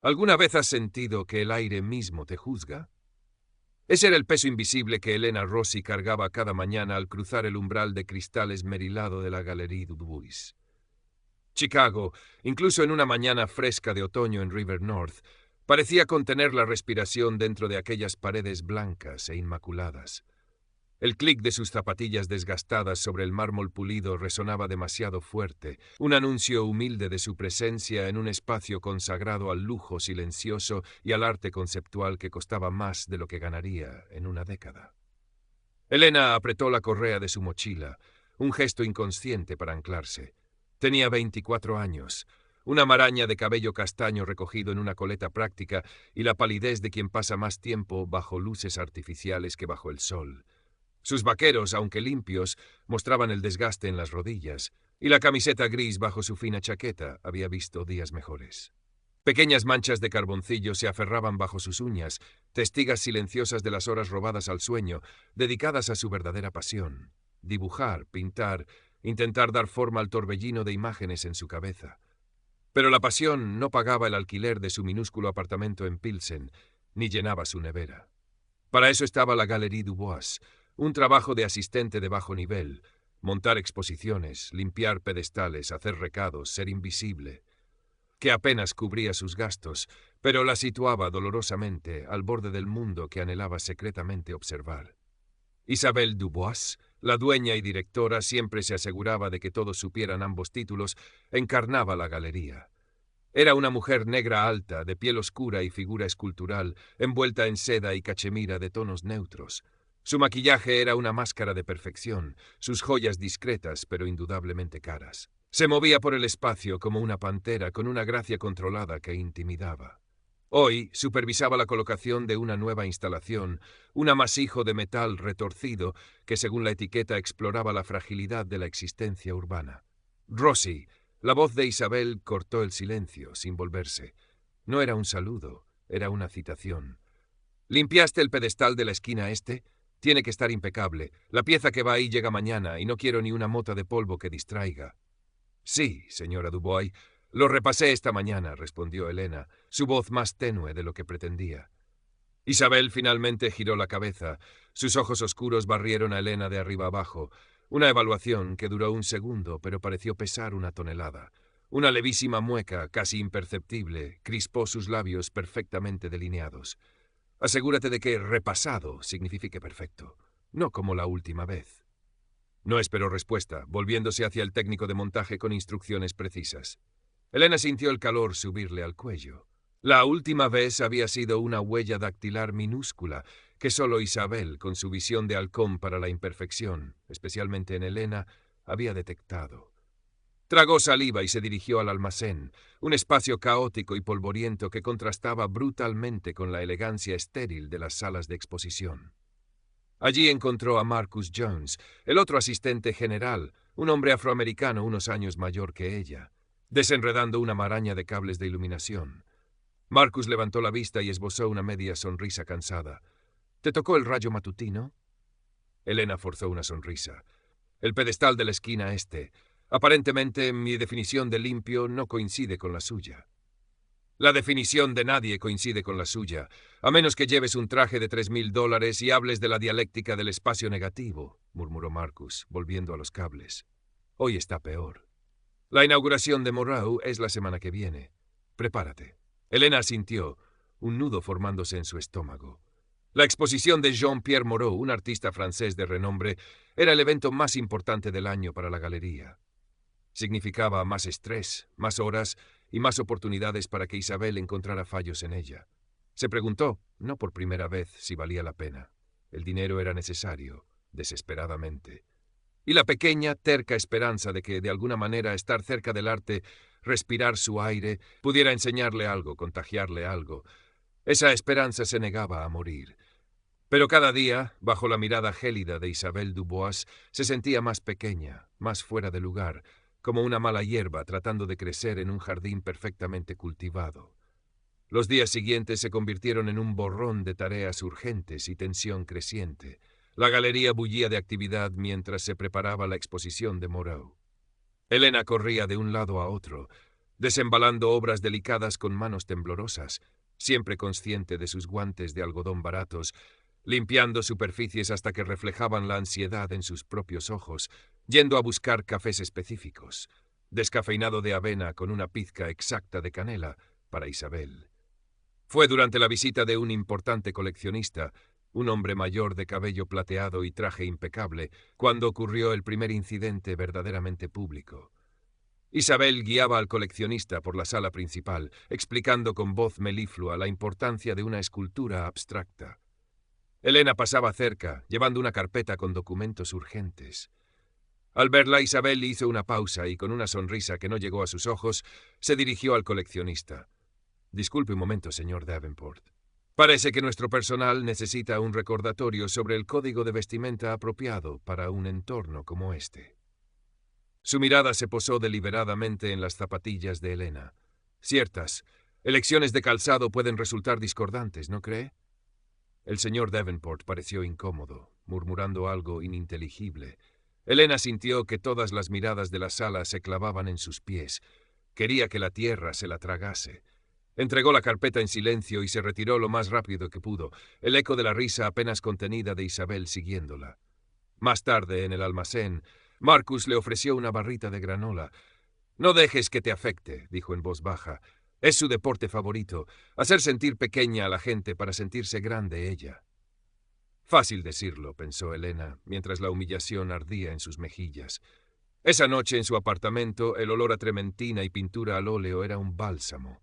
¿Alguna vez has sentido que el aire mismo te juzga? Ese era el peso invisible que Elena Rossi cargaba cada mañana al cruzar el umbral de cristal esmerilado de la Galerie du Bois. Chicago, incluso en una mañana fresca de otoño en River North, parecía contener la respiración dentro de aquellas paredes blancas e inmaculadas. El clic de sus zapatillas desgastadas sobre el mármol pulido resonaba demasiado fuerte, un anuncio humilde de su presencia en un espacio consagrado al lujo silencioso y al arte conceptual que costaba más de lo que ganaría en una década. Elena apretó la correa de su mochila, un gesto inconsciente para anclarse. Tenía 24 años, una maraña de cabello castaño recogido en una coleta práctica y la palidez de quien pasa más tiempo bajo luces artificiales que bajo el sol. Sus vaqueros, aunque limpios, mostraban el desgaste en las rodillas, y la camiseta gris bajo su fina chaqueta había visto días mejores. Pequeñas manchas de carboncillo se aferraban bajo sus uñas, testigas silenciosas de las horas robadas al sueño, dedicadas a su verdadera pasión: dibujar, pintar, intentar dar forma al torbellino de imágenes en su cabeza. Pero la pasión no pagaba el alquiler de su minúsculo apartamento en Pilsen, ni llenaba su nevera. Para eso estaba la Galerie du Bois, un trabajo de asistente de bajo nivel: montar exposiciones, limpiar pedestales, hacer recados, ser invisible, que apenas cubría sus gastos, pero la situaba dolorosamente al borde del mundo que anhelaba secretamente observar. Isabelle Dubois, la dueña y directora, siempre se aseguraba de que todos supieran ambos títulos, encarnaba la galería. Era una mujer negra alta, de piel oscura y figura escultural, envuelta en seda y cachemira de tonos neutros. Su maquillaje era una máscara de perfección, sus joyas discretas pero indudablemente caras. Se movía por el espacio como una pantera, con una gracia controlada que intimidaba. Hoy supervisaba la colocación de una nueva instalación, un amasijo de metal retorcido que, según la etiqueta, exploraba la fragilidad de la existencia urbana. Rossi, la voz de Isabel, cortó el silencio, sin volverse. No era un saludo, era una citación. ¿Limpiaste el pedestal de la esquina este? Tiene que estar impecable. La pieza que va ahí llega mañana y no quiero ni una mota de polvo que distraiga. Sí, señora Dubois. Lo repasé esta mañana, respondió Elena, su voz más tenue de lo que pretendía. Isabel finalmente giró la cabeza. Sus ojos oscuros barrieron a Elena de arriba abajo. Una evaluación que duró un segundo, pero pareció pesar una tonelada. Una levísima mueca, casi imperceptible, crispó sus labios perfectamente delineados. Asegúrate de que repasado signifique perfecto, no como la última vez. No esperó respuesta, volviéndose hacia el técnico de montaje con instrucciones precisas. Elena sintió el calor subirle al cuello. La última vez había sido una huella dactilar minúscula que solo Isabel, con su visión de halcón para la imperfección, especialmente en Elena, había detectado. Tragó saliva y se dirigió al almacén, un espacio caótico y polvoriento que contrastaba brutalmente con la elegancia estéril de las salas de exposición. Allí encontró a Marcus Jones, el otro asistente general, un hombre afroamericano unos años mayor que ella, desenredando una maraña de cables de iluminación. Marcus levantó la vista y esbozó una media sonrisa cansada. ¿Te tocó el rayo matutino? Elena forzó una sonrisa. El pedestal de la esquina este. Aparentemente, mi definición de limpio no coincide con la suya. La definición de nadie coincide con la suya, a menos que lleves un traje de $3,000 y hables de la dialéctica del espacio negativo, murmuró Marcus, volviendo a los cables. Hoy está peor. La inauguración de Moreau es la semana que viene. Prepárate. Elena asintió, un nudo formándose en su estómago. La exposición de Jean-Pierre Moreau, un artista francés de renombre, era el evento más importante del año para la galería. Significaba más estrés, más horas y más oportunidades para que Isabel encontrara fallos en ella. Se preguntó, no por primera vez, si valía la pena. El dinero era necesario, desesperadamente. Y la pequeña, terca esperanza de que, de alguna manera, estar cerca del arte, respirar su aire, pudiera enseñarle algo, contagiarle algo. Esa esperanza se negaba a morir. Pero cada día, bajo la mirada gélida de Isabel Dubois, se sentía más pequeña, más fuera de lugar, como una mala hierba tratando de crecer en un jardín perfectamente cultivado. Los días siguientes se convirtieron en un borrón de tareas urgentes y tensión creciente. La galería bullía de actividad mientras se preparaba la exposición de Moreau. Elena corría de un lado a otro. desembalando obras delicadas con manos temblorosas, siempre consciente de sus guantes de algodón baratos, limpiando superficies hasta que reflejaban la ansiedad en sus propios ojos, yendo a buscar cafés específicos, descafeinado de avena con una pizca exacta de canela para Isabel. Fue durante la visita de un importante coleccionista, un hombre mayor de cabello plateado y traje impecable, cuando ocurrió el primer incidente verdaderamente público. Isabel guiaba al coleccionista por la sala principal, explicando con voz meliflua la importancia de una escultura abstracta. Elena pasaba cerca, llevando una carpeta con documentos urgentes. Al verla, Isabel hizo una pausa y, con una sonrisa que no llegó a sus ojos, se dirigió al coleccionista. «Disculpe un momento, señor Davenport. Parece que nuestro personal necesita un recordatorio sobre el código de vestimenta apropiado para un entorno como este». Su mirada se posó deliberadamente en las zapatillas de Elena. Ciertas elecciones de calzado pueden resultar discordantes, ¿no cree? El señor Davenport pareció incómodo, murmurando algo ininteligible. Elena sintió que todas las miradas de la sala se clavaban en sus pies. Quería que la tierra se la tragase. Entregó la carpeta en silencio y se retiró lo más rápido que pudo, el eco de la risa apenas contenida de Isabel siguiéndola. Más tarde, en el almacén, Marcus le ofreció una barrita de granola. «No dejes que te afecte», dijo en voz baja. «Es su deporte favorito, hacer sentir pequeña a la gente para sentirse grande ella». Fácil decirlo, pensó Elena, mientras la humillación ardía en sus mejillas. Esa noche en su apartamento, el olor a trementina y pintura al óleo era un bálsamo.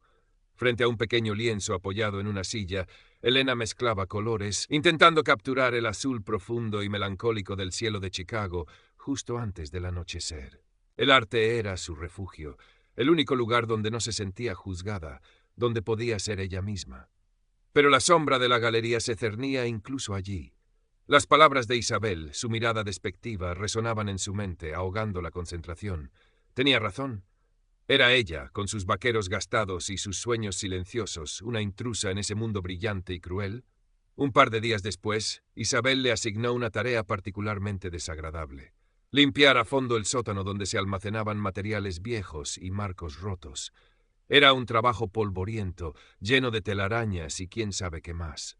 Frente a un pequeño lienzo apoyado en una silla, Elena mezclaba colores, intentando capturar el azul profundo y melancólico del cielo de Chicago justo antes del anochecer. El arte era su refugio, el único lugar donde no se sentía juzgada, donde podía ser ella misma. Pero la sombra de la galería se cernía incluso allí. Las palabras de Isabel, su mirada despectiva, resonaban en su mente, ahogando la concentración. Tenía razón. Era ella, con sus vaqueros gastados y sus sueños silenciosos, una intrusa en ese mundo brillante y cruel. Un par de días después, Isabel le asignó una tarea particularmente desagradable: limpiar a fondo el sótano donde se almacenaban materiales viejos y marcos rotos. Era un trabajo polvoriento, lleno de telarañas y quién sabe qué más.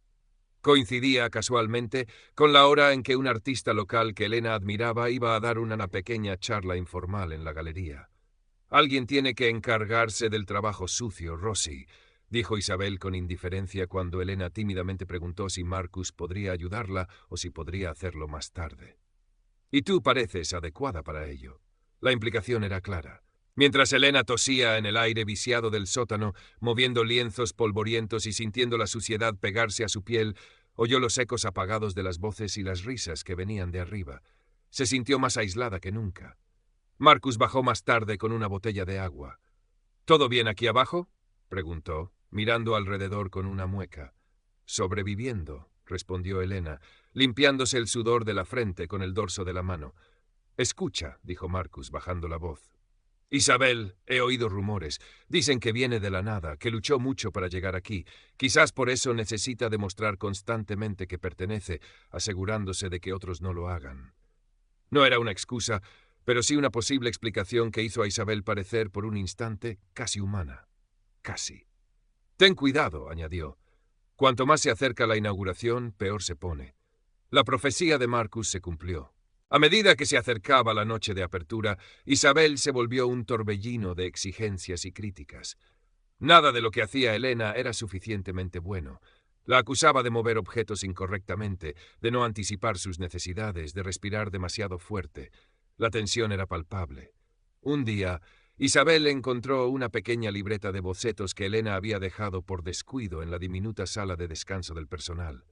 Coincidía, casualmente, con la hora en que un artista local que Elena admiraba iba a dar una pequeña charla informal en la galería. «Alguien tiene que encargarse del trabajo sucio, Rossi», dijo Isabel con indiferencia cuando Elena tímidamente preguntó si Marcus podría ayudarla o si podría hacerlo más tarde. «Y tú pareces adecuada para ello». La implicación era clara. Mientras Elena tosía en el aire viciado del sótano, moviendo lienzos polvorientos y sintiendo la suciedad pegarse a su piel, oyó los ecos apagados de las voces y las risas que venían de arriba. Se sintió más aislada que nunca. Marcus bajó más tarde con una botella de agua. «¿Todo bien aquí abajo?», preguntó, mirando alrededor con una mueca. «Sobreviviendo», respondió Elena, limpiándose el sudor de la frente con el dorso de la mano. «Escucha», dijo Marcus, bajando la voz. «Isabel, he oído rumores. Dicen que viene de la nada, que luchó mucho para llegar aquí. Quizás por eso necesita demostrar constantemente que pertenece, asegurándose de que otros no lo hagan». No era una excusa, pero sí una posible explicación que hizo a Isabel parecer por un instante casi humana. Casi. «Ten cuidado», añadió. «Cuanto más se acerca la inauguración, peor se pone». La profecía de Marcus se cumplió. A medida que se acercaba la noche de apertura, Isabel se volvió un torbellino de exigencias y críticas. Nada de lo que hacía Elena era suficientemente bueno. La acusaba de mover objetos incorrectamente, de no anticipar sus necesidades, de respirar demasiado fuerte. La tensión era palpable. Un día, Isabel encontró una pequeña libreta de bocetos que Elena había dejado por descuido en la diminuta sala de descanso del personal.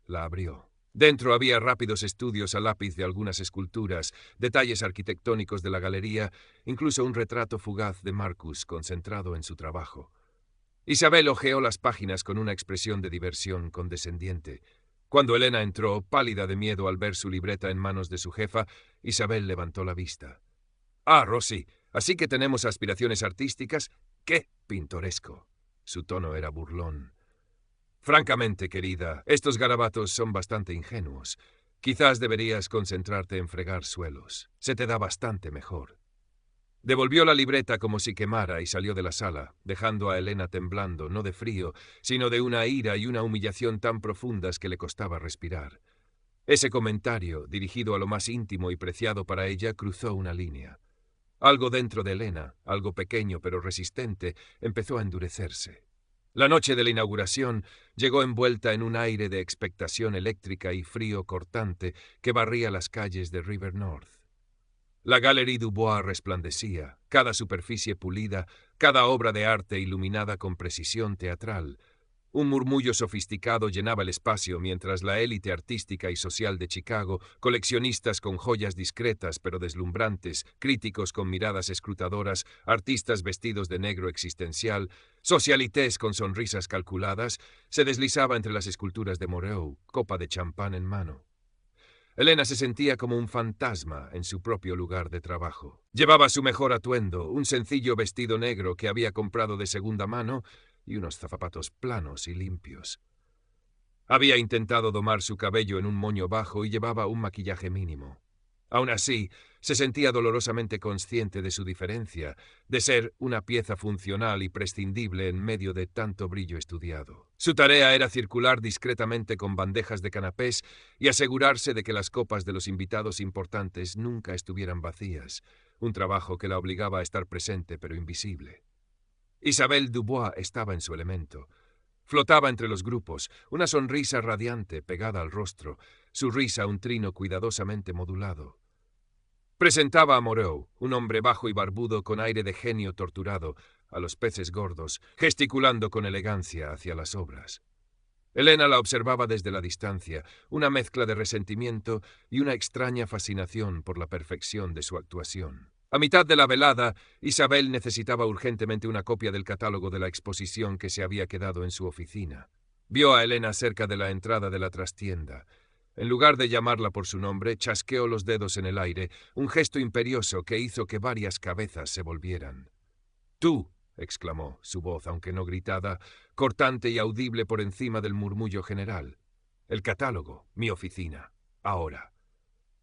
La abrió. Dentro había rápidos estudios a lápiz de algunas esculturas, detalles arquitectónicos de la galería, incluso un retrato fugaz de Marcus concentrado en su trabajo. Isabel hojeó las páginas con una expresión de diversión condescendiente. Cuando Elena entró, pálida de miedo al ver su libreta en manos de su jefa, Isabel levantó la vista. «Ah, Rossi, ¿así que tenemos aspiraciones artísticas? ¡Qué pintoresco!». Su tono era burlón. «Francamente, querida, estos garabatos son bastante ingenuos. Quizás deberías concentrarte en fregar suelos. Se te da bastante mejor». Devolvió la libreta como si quemara y salió de la sala, dejando a Elena temblando, no de frío, sino de una ira y una humillación tan profundas que le costaba respirar. Ese comentario, dirigido a lo más íntimo y preciado para ella, cruzó una línea. Algo dentro de Elena, algo pequeño pero resistente, empezó a endurecerse. La noche de la inauguración llegó envuelta en un aire de expectación eléctrica y frío cortante que barría las calles de River North. La Galerie Dubois resplandecía, cada superficie pulida, cada obra de arte iluminada con precisión teatral. Un murmullo sofisticado llenaba el espacio mientras la élite artística y social de Chicago, coleccionistas con joyas discretas pero deslumbrantes, críticos con miradas escrutadoras, artistas vestidos de negro existencial, socialités con sonrisas calculadas, se deslizaba entre las esculturas de Moreau, copa de champán en mano. Elena se sentía como un fantasma en su propio lugar de trabajo. Llevaba su mejor atuendo, un sencillo vestido negro que había comprado de segunda mano y unos zapatos planos y limpios. Había intentado domar su cabello en un moño bajo y llevaba un maquillaje mínimo. Aún así, se sentía dolorosamente consciente de su diferencia, de ser una pieza funcional y prescindible en medio de tanto brillo estudiado. Su tarea era circular discretamente con bandejas de canapés y asegurarse de que las copas de los invitados importantes nunca estuvieran vacías, un trabajo que la obligaba a estar presente pero invisible. Isabelle Dubois estaba en su elemento. Flotaba entre los grupos, una sonrisa radiante pegada al rostro, su risa un trino cuidadosamente modulado. Presentaba a Moreau, un hombre bajo y barbudo con aire de genio torturado, a los peces gordos, gesticulando con elegancia hacia las obras. Elena la observaba desde la distancia, una mezcla de resentimiento y una extraña fascinación por la perfección de su actuación. A mitad de la velada, Isabel necesitaba urgentemente una copia del catálogo de la exposición que se había quedado en su oficina. Vio a Elena cerca de la entrada de la trastienda. En lugar de llamarla por su nombre, chasqueó los dedos en el aire, un gesto imperioso que hizo que varias cabezas se volvieran. «¡Tú!», exclamó, su voz, aunque no gritada, cortante y audible por encima del murmullo general. «El catálogo, mi oficina, ahora».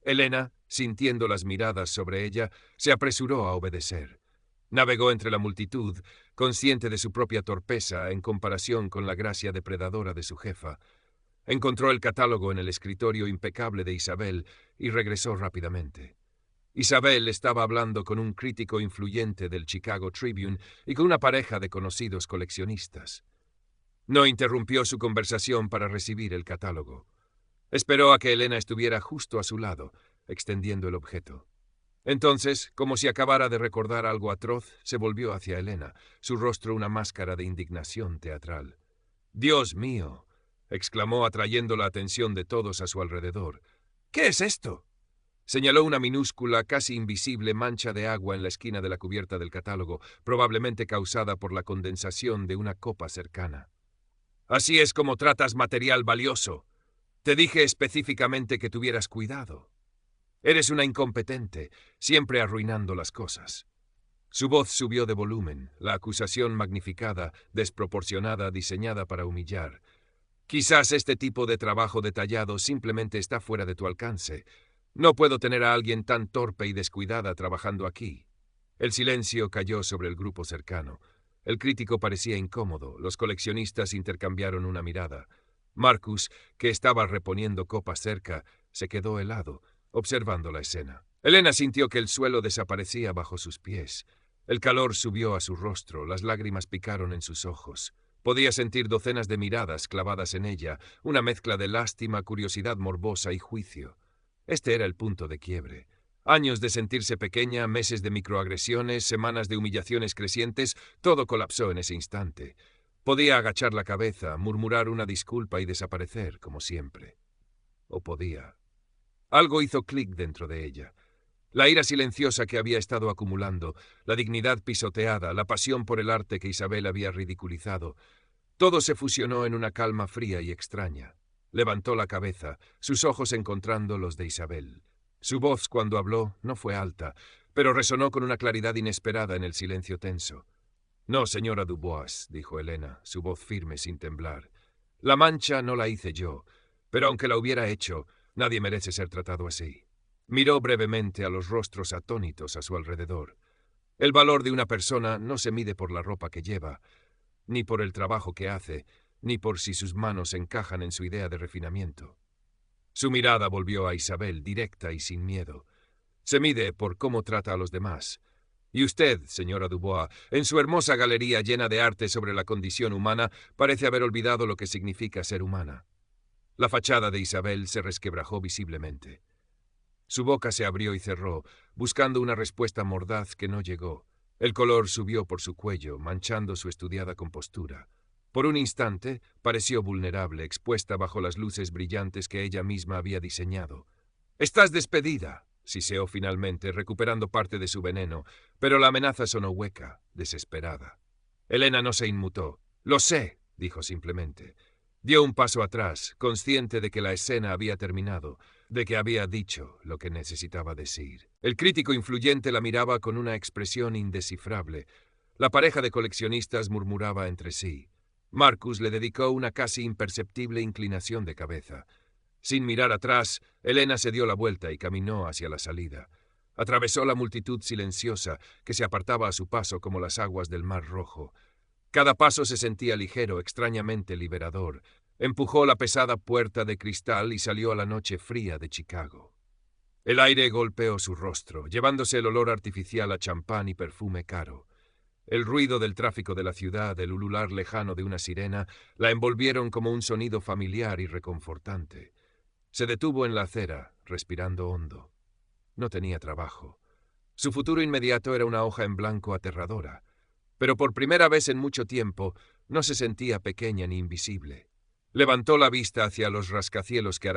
Elena, sintiendo las miradas sobre ella, se apresuró a obedecer. Navegó entre la multitud, consciente de su propia torpeza en comparación con la gracia depredadora de su jefa. Encontró el catálogo en el escritorio impecable de Isabel y regresó rápidamente. Isabel estaba hablando con un crítico influyente del Chicago Tribune y con una pareja de conocidos coleccionistas. No interrumpió su conversación para recibir el catálogo. Esperó a que Elena estuviera justo a su lado, extendiendo el objeto. Entonces, como si acabara de recordar algo atroz, se volvió hacia Elena, su rostro una máscara de indignación teatral. «¡Dios mío!», exclamó atrayendo la atención de todos a su alrededor. «¿Qué es esto?». Señaló una minúscula, casi invisible mancha de agua en la esquina de la cubierta del catálogo, probablemente causada por la condensación de una copa cercana. «Así es como tratas material valioso. Te dije específicamente que tuvieras cuidado. Eres una incompetente, siempre arruinando las cosas». Su voz subió de volumen, la acusación magnificada, desproporcionada, diseñada para humillar. «Quizás este tipo de trabajo detallado simplemente está fuera de tu alcance. No puedo tener a alguien tan torpe y descuidada trabajando aquí». El silencio cayó sobre el grupo cercano. El crítico parecía incómodo, los coleccionistas intercambiaron una mirada. Marcus, que estaba reponiendo copas cerca, se quedó helado, observando la escena. Elena sintió que el suelo desaparecía bajo sus pies. El calor subió a su rostro, las lágrimas picaron en sus ojos. Podía sentir docenas de miradas clavadas en ella, una mezcla de lástima, curiosidad morbosa y juicio. Este era el punto de quiebre. Años de sentirse pequeña, meses de microagresiones, semanas de humillaciones crecientes, todo colapsó en ese instante. Podía agachar la cabeza, murmurar una disculpa y desaparecer, como siempre. O podía. Algo hizo clic dentro de ella. La ira silenciosa que había estado acumulando, la dignidad pisoteada, la pasión por el arte que Isabel había ridiculizado, todo se fusionó en una calma fría y extraña. Levantó la cabeza, sus ojos encontrando los de Isabel. Su voz, cuando habló, no fue alta, pero resonó con una claridad inesperada en el silencio tenso. «No, señora Dubois», dijo Elena, su voz firme sin temblar. «La mancha no la hice yo, pero aunque la hubiera hecho, nadie merece ser tratado así». Miró brevemente a los rostros atónitos a su alrededor. El valor de una persona no se mide por la ropa que lleva, ni por el trabajo que hace, ni por si sus manos encajan en su idea de refinamiento. Su mirada volvió a Isabel, directa y sin miedo. Se mide por cómo trata a los demás. Y usted, señora Dubois, en su hermosa galería llena de arte sobre la condición humana, parece haber olvidado lo que significa ser humana. La fachada de Isabel se resquebrajó visiblemente. Su boca se abrió y cerró, buscando una respuesta mordaz que no llegó. El color subió por su cuello, manchando su estudiada compostura. Por un instante, pareció vulnerable, expuesta bajo las luces brillantes que ella misma había diseñado. «Estás despedida», siseó finalmente, recuperando parte de su veneno, pero la amenaza sonó hueca, desesperada. Elena no se inmutó. «Lo sé», dijo simplemente. Dio un paso atrás, consciente de que la escena había terminado, de que había dicho lo que necesitaba decir. El crítico influyente la miraba con una expresión indescifrable. La pareja de coleccionistas murmuraba entre sí. Marcus le dedicó una casi imperceptible inclinación de cabeza. Sin mirar atrás, Elena se dio la vuelta y caminó hacia la salida. Atravesó la multitud silenciosa que se apartaba a su paso como las aguas del Mar Rojo. Cada paso se sentía ligero, extrañamente liberador. Empujó la pesada puerta de cristal y salió a la noche fría de Chicago. El aire golpeó su rostro, llevándose el olor artificial a champán y perfume caro. El ruido del tráfico de la ciudad, el ulular lejano de una sirena, la envolvieron como un sonido familiar y reconfortante. Se detuvo en la acera, respirando hondo. No tenía trabajo. Su futuro inmediato era una hoja en blanco aterradora. Pero por primera vez en mucho tiempo no se sentía pequeña ni invisible. Levantó la vista hacia los rascacielos que arañaban